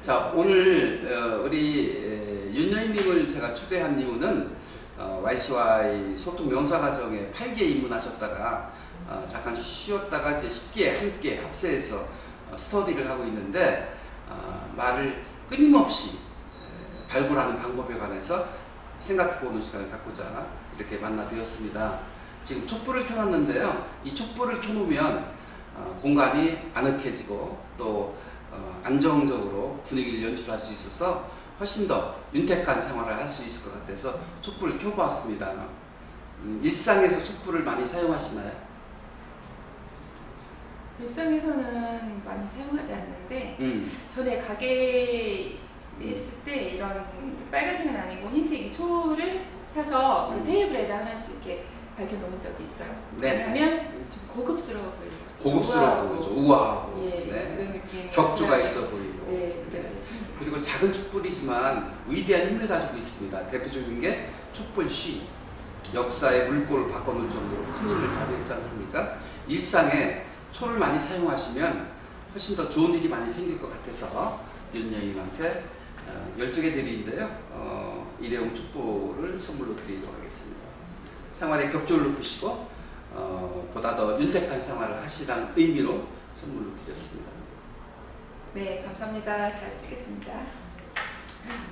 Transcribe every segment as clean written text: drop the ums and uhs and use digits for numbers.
자, 오늘 우리 윤여인님을 제가 초대한 이유는 YCY 소통 명사과정에 8기에 입문하셨다가 잠깐 쉬었다가 이제 10기에 함께 합세해서 스터디를 하고 있는데 말을 끊임없이 발굴하는 방법에 관해서 생각해보는 시간을 갖고자 이렇게 만나뵈었습니다. 지금 촛불을 켜놨는데요. 이 촛불을 켜놓으면 공간이 아늑해지고 또 안정적으로 분위기를 연출할 수 있어서 훨씬 더 윤택한 생활을 할 수 있을 것 같아서 촛불을 켜보았습니다. 일상에서 촛불을 많이 사용하시나요? 일상에서는 많이 사용하지 않는데 전에 가게 했을 때 이런 빨간색은 아니고 흰색이 초를 사서 그 테이블에다 하나씩 이렇게 밝혀놓은 적이 있어요. 네. 왜냐하면 좀 고급스러워 보여요. 고급스러워 보이죠. 우아하고 예, 네. 그런 느낌. 격조가 있어 보이고. 네, 그래서 했습니다. 그리고 작은 촛불이지만 위대한 힘을 가지고 있습니다. 대표적인 게 촛불 시 역사의 물꼬를 바꿔놓을 정도로 큰 힘을 발휘했지 않습니까? 일상에 초를 많이 사용하시면 훨씬 더 좋은 일이 많이 생길 것 같아서 윤여인한테 12개 드리는데요. 일회용 촛불을 선물로 드리도록 하겠습니다. 생활의 격조를 높이시고 보다 더 윤택한 생활을 하시라는 의미로 선물로 드렸습니다. 네, 감사합니다. 잘 쓰겠습니다.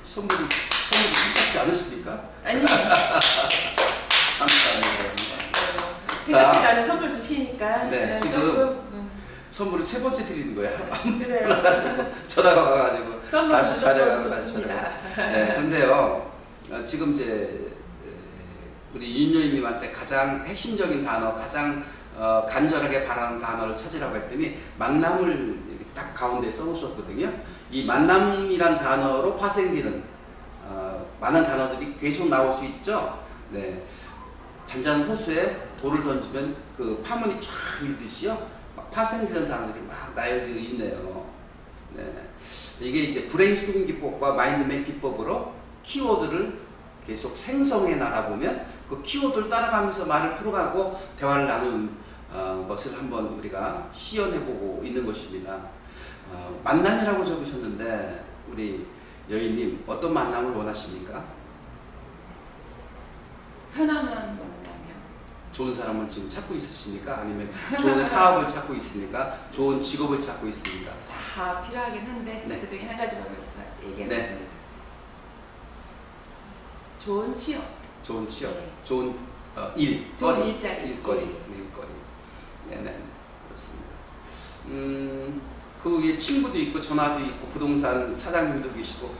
선물이 생각지 않으십니까? 아니, 감사합니다. 생각지 않은 선물 주시니까 네, 지금 조금, 선물을 3번째 드리는 거예요. 그래요. 전화가 와가지고 선물 다시 촬영하고 다시 좋습니다. 촬영. 네, 근데요 지금 이제 우리 윤여인님한테 가장 핵심적인 단어, 가장 간절하게 바라는 단어를 찾으라고 했더니 만남을 이렇게 딱 가운데 써놓으셨거든요. 이 만남이란 단어로 파생되는 많은 단어들이 계속 나올 수 있죠. 네, 잔잔한 호수에 돌을 던지면 그 파문이 쫙 일듯이요. 파생되는 단어들이 막 나열되어 있네요. 네, 이게 이제 브레인스토밍 기법과 마인드맵 기법으로 키워드를 계속 생성해 나가보면 그 키워드를 따라가면서 말을 풀어가고 대화를 나누는 것을 한번 우리가 시연해보고 있는 것입니다. 만남이라고 적으셨는데 우리 여인님 어떤 만남을 원하십니까? 편안한 만남이요. 좋은 사람을 지금 찾고 있으십니까? 아니면 좋은 사업을 찾고 있습니까? 좋은 직업을 찾고 있습니까? 다 필요하긴 한데 네. 그 중에 한 가지만 얘기하겠습니다. 네. 좋은 취업. 좋은 취업, 네. 좋은 좋은 거리, 일자리. 일거리, 네. 일거리. 네네, 그렇습니다. 그 위에 친구도 있고 전화도 있고 부동산 사장님도 계시고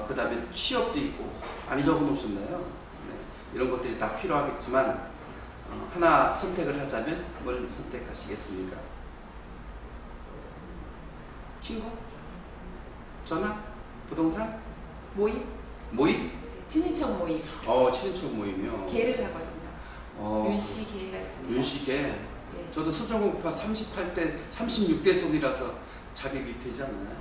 그 다음에 취업도 있고 많이 적어놓으셨네요. 네. 이런 것들이 다 필요하겠지만 하나 선택을 하자면 뭘 선택하시겠습니까? 친구? 전화? 부동산? 모임? 모임? 친인척 모임. 친인척 모임이요. 개를 하거든요. 윤씨 개가 있습니다. 윤씨개. 예. 저도 수정공파 38대, 36대 손이라서 자격이 되지 않나요?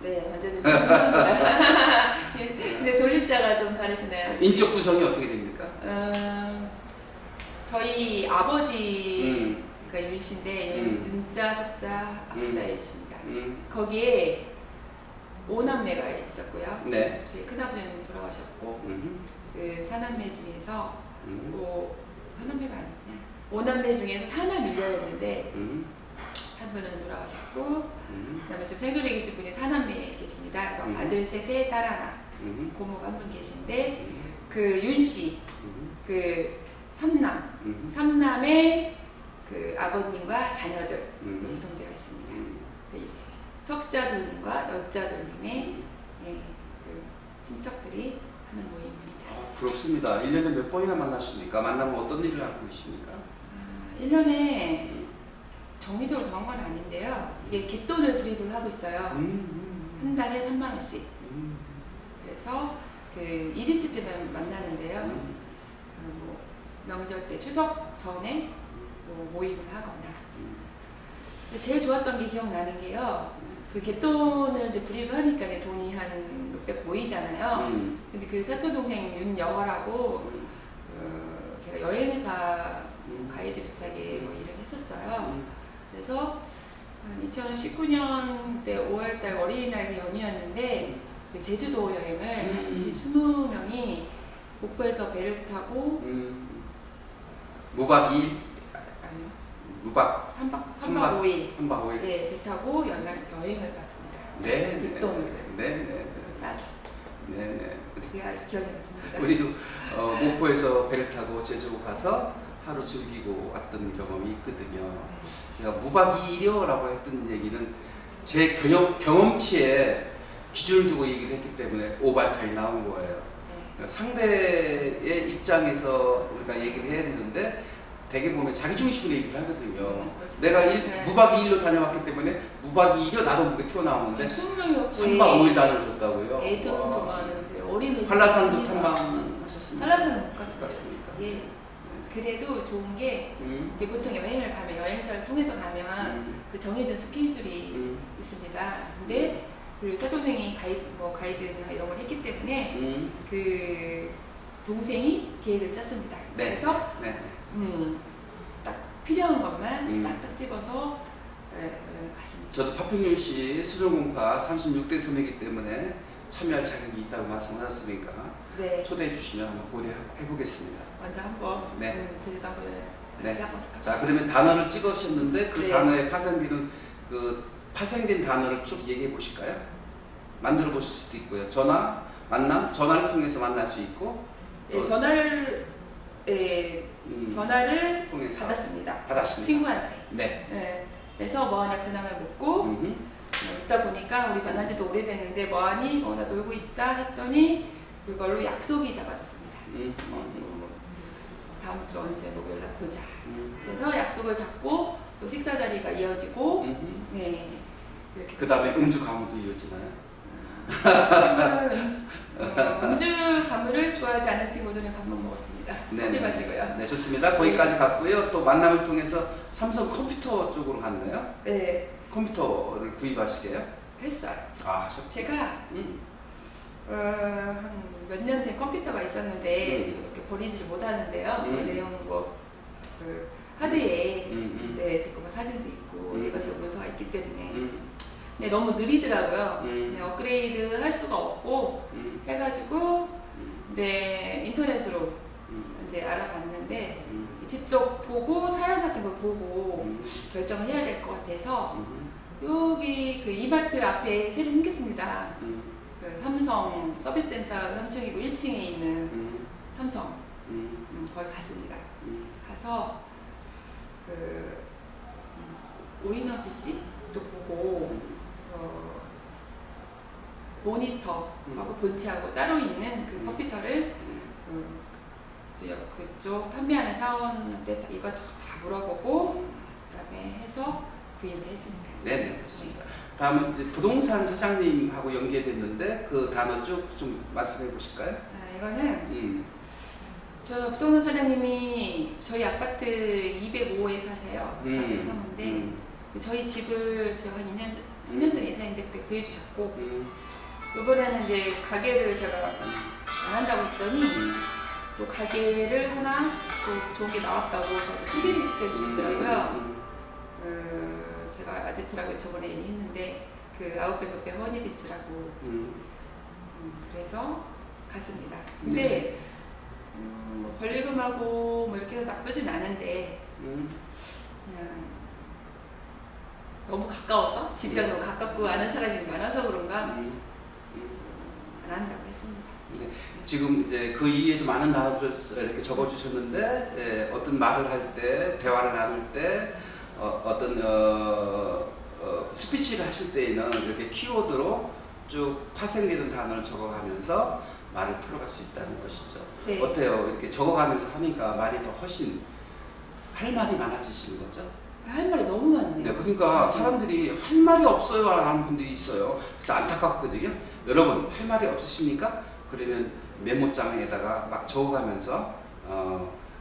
네, 완전히 동감합니다. 근데 돌림자가 좀 다르시네요. 인적 구성이 어떻게 됩니까? 저희 아버지가 윤씨인데 음. 윤자, 석자, 앞자이십니다. 거기에 5남매가 있었고요. 네. 저희 큰아버지는 돌아가셨고 그 사남매 중에서 사남매가 아니냐 5남매 중에서 사남 1녀였는데 한 분은 돌아가셨고 그다음에 지금 생존에 계신 분이 사남매에 계십니다. 그래서 아들 셋에 딸 하나 고모가 한 분 계신데 그 윤씨 그 삼남의 그 아버님과 자녀들 구성되어 있습니다. 그 석자 돌림과 여자 돌림의 그 친척들이 하는 모임입니다. 부럽습니다. 1년에 몇 번이나 만나십니까? 만나면 어떤 일을 하고 계십니까? 1년에 정기적으로 정한 건 아닌데요. 이게 갯돈을 드립을 하고 있어요. 한 달에 3만 원씩. 그래서 그 일 있을 때만 만나는데요. 뭐 명절 때 추석 전에 뭐 모임을 하거나. 제일 좋았던 게 기억나는 게요. 그 갯돈을 이제 불입을 하니까 돈이 한 몇백 모이잖아요. 근데 그 사촌동생 윤여화라고 걔가 여행회사 가이드 비슷하게 뭐 일을 했었어요. 그래서 2019년 때 5월달 어린이날 연휴였는데 그 제주도 여행을 한 20명이 목포에서 배를 타고 무박 2일? 아니요. 무박 3박 5일 3박 5일? 네, 배 타고 여행을 갔습니다. 네. 뒷돈으로 네. 싸게. 네. 그게 아주 기억에 남습니다. 우리도 목포에서 배를 타고 제주 가서 하루 즐기고 왔던 경험이 있거든요. 제가 무박 2일이요라고 했던 얘기는 제 경험치에 기준을 두고 얘기를 했기 때문에 오발타이 나온 거예요. 네. 상대의 입장에서 우리가 얘기를 해야 되는데 대개 보면 자기 중심으로 얘기를 하거든요. 내가 무박 2일로 다녀왔기 때문에 무박 2일이요 나도 그렇게 튀어나오는데 20명이었고 3박 5일 다녀줬다고요. 애들도 많은데 어린이 한라산도 탐방하셨습니까? 한라산은 못 갔습니다. 갔습니까? 예. 그래도 좋은 게 이게 보통 여행을 가면 여행사를 통해서 가면 그 정해진 스케줄이 있습니다. 근데 그리고 서동생이 가이드나 이런 걸 했기 때문에 그 동생이 계획을 짰습니다. 네. 그래서 네. 딱 필요한 것만 딱딱 집어서 갔습니다. 저도 파평윤 씨 수련공파 36대 선이기 때문에 참여할 자격이 있다고 말씀하셨으니까 네. 초대해 주시면 한번 고대해 보겠습니다. 먼저 한번 제주도 한번 같이 네. 한번 자, 그러면 단어를 찍으셨는데 그 네. 단어에 파생되는 그 파생된 단어를 쭉 얘기해 보실까요? 만들어 보실 수도 있고요. 전화, 만남, 전화를 통해서 만날 수 있고 전화를 통해서 받았습니다. 친구한테. 네. 네. 그래서 뭐하냐 근황을 묻고 있다 보니까 우리 만난 지도 오래됐는데 뭐하니? 나 놀고 있다 했더니 그걸로 약속이 잡아졌습니다. 다음 주 언제 목요일날 보자. 그래서 약속을 잡고 또 식사 자리가 이어지고 네. 그 다음에 음주 가무도 이어지나요? 음주 가무를 좋아하지 않는 친구들은 밥만 먹었습니다. 커피 마시고요. 네, 좋습니다. 거기까지 갔고요. 또 만남을 통해서 삼성 컴퓨터 쪽으로 갔나요? 네. 컴퓨터를 구입하시게요? 했어요. 아, 제가 한 몇 년 된 컴퓨터가 있었는데 저렇게 버리지를 못하는데요. 그 내용 그 하드에 제 거 사진도 있고 이것저것 문서가 있기 때문에 네, 너무 느리더라고요. 네, 업그레이드 할 수가 없고 해가지고 이제 인터넷으로 이제 알아봤는데 직접 보고 사연 같은 걸 보고 결정을 해야 될 것 같아서 여기 그 이마트 앞에 새로 생겼습니다. 그 삼성 서비스센터 3층이고 1층에 있는 삼성 거기 갔습니다. 가서 그 올인원 PC도 보고 모니터하고 본체하고 따로 있는 그 컴퓨터를 그쪽 판매하는 사원한테 이것저것 다 물어보고 그다음에 해서 구입을 했습니다. 네, 좋습니다. 다음은 이제 부동산 사장님하고 연계됐는데 그 단어 쭉 좀 말씀해 보실까요? 이거는 저 부동산 사장님이 저희 아파트 205호에 사세요. 400에 사는데 저희 집을 제가 한 2년, 3년 전에 이사했는데 그때 구해주셨고 이번에는 이제 가게를 제가 안 한다고 했더니 또 가게를 하나 또 좋은 게 나왔다고 저한테 소개를 시켜주시더라고요. 제가 아지트라고 저번에 했는데 그 아웃백 옆에 허니비스라고 그래서 갔습니다. 근데 뭐 권리금하고 뭐 이렇게 해서 나쁘진 않은데 그냥 너무 가까워서 집이랑 너무 가깝고 아는 사람이 많아서 그런가 안 한다고 했습니다. 네. 지금 이제 그 이후에도 많은 단어들을 이렇게 적어주셨는데 어떤 말을 할 때 대화를 나눌 때 어떤 스피치를 하실 때에는 이렇게 키워드로 쭉 파생되는 단어를 적어가면서 말을 풀어갈 수 있다는 것이죠. 네. 어때요? 이렇게 적어가면서 하니까 말이 더 훨씬 할 말이 많아지시는 거죠? 할 말이 너무 많네요. 네, 그러니까 사람들이 할 말이 없어요 하는 분들이 있어요. 그래서 안타깝거든요. 여러분 할 말이 없으십니까? 그러면 메모장에다가 막 적어가면서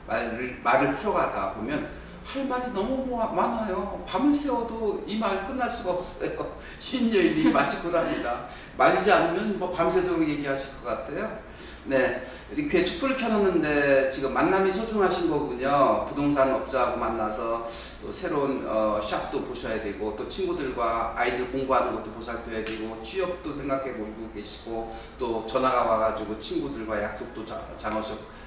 말을 풀어가다 보면 할 말이 너무 많아요. 밤을 새워도 이 말 끝날 수가 없어요. 신여인이 마치 그럽니다. 말리지 않으면 뭐 밤새도록 얘기하실 것 같아요. 네, 이렇게 촛불을 켜놨는데 지금 만남이 소중하신 거군요. 부동산 업자하고 만나서 또 새로운 샵도 보셔야 되고 또 친구들과 아이들 공부하는 것도 보살펴야 되고 취업도 생각해 보고 계시고 또 전화가 와가지고 친구들과 약속도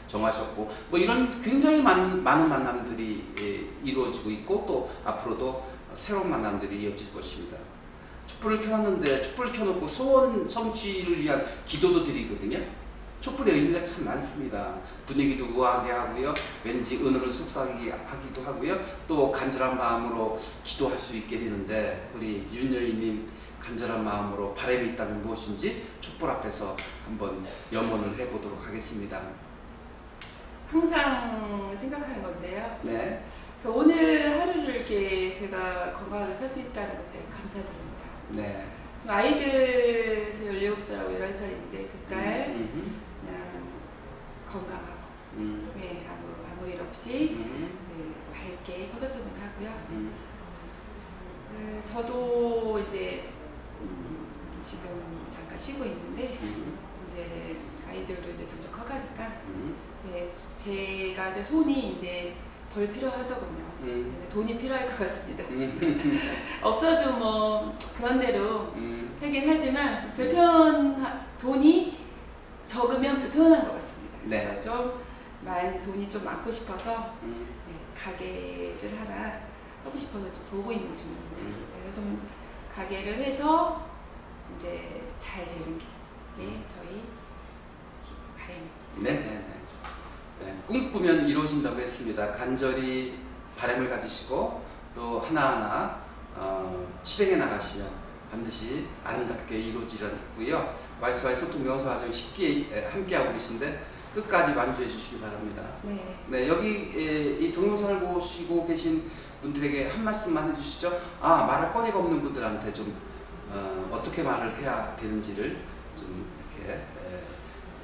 정하셨고 뭐 이런 굉장히 많은 만남들이 이루어지고 있고 또 앞으로도 새로운 만남들이 이어질 것입니다. 촛불을 켜놨는데 촛불을 켜놓고 소원 성취를 위한 기도도 드리거든요. 촛불의 의미가 참 많습니다. 분위기도 우아하게 하고요. 왠지 은혜를 속삭이게 하기도 하고요. 또 간절한 마음으로 기도할 수 있게 되는데 우리 윤여인님 간절한 마음으로 바람이 있다면 무엇인지 촛불 앞에서 한번 염원을 해보도록 하겠습니다. 항상 생각하는 건데요. 네. 오늘 하루를 이렇게 제가 건강하게 살 수 있다는 것에 감사드립니다. 네. 지금 아이들 저 17살하고 11살인데 두 딸 그냥 건강하고 네, 아무 일 없이 네, 밝게 커졌으면 하고요. 저도 이제 지금 잠깐 쉬고 있는데 이제 아이들도 이제 점점 커가니까 네, 제가 이제 손이 이제 덜 필요하더군요. 돈이 필요할 것 같습니다. 없어도 뭐 그런 대로 살긴 하지만 돈이 적으면 불편한 것 같습니다. 네. 그래서 돈이 좀 많고 싶어서 네, 가게를 하나 하고 싶어서 좀 보고 있는 중입니다. 그래서 좀 가게를 해서 이제 잘 되는 게 저희 바람입니다. 네. 네, 꿈꾸면 이루어진다고 했습니다. 간절히 바람을 가지시고 또 하나하나 실행해 나가시면 반드시 아름답게 이루어지고요. YSY 소통 명사과정 10기에 함께하고 계신데 끝까지 완주해 주시기 바랍니다. 네. 네, 여기 이 동영상을 보시고 계신 분들에게 한 말씀만 해주시죠. 말할 거리가 없는 분들한테 좀 어떻게 말을 해야 되는지를 좀 이렇게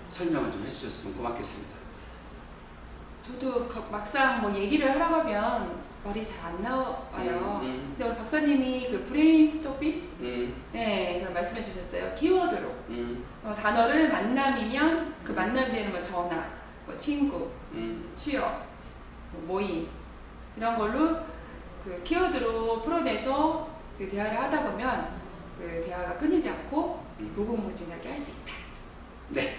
설명을 좀 해주셨으면 고맙겠습니다. 저도 막상 뭐 얘기를 하라고 하면 말이 잘 안 나와요. 근데 오늘 박사님이 그 브레인스토밍 네, 그걸 말씀해 주셨어요. 키워드로 단어를 만남이면 그 만남에는 뭐 전화, 뭐 친구, 취업, 뭐 모임 이런 걸로 그 키워드로 풀어내서 그 대화를 하다 보면 그 대화가 끊이지 않고 무궁무진하게 할 수 있다. 네.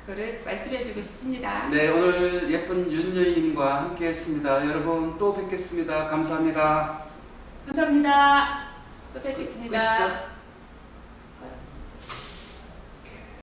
그거를 말씀해주고 싶습니다. 네, 오늘 예쁜 윤여인님과 함께했습니다. 여러분 또 뵙겠습니다. 감사합니다. 감사합니다. 또 뵙겠습니다. 끄시죠.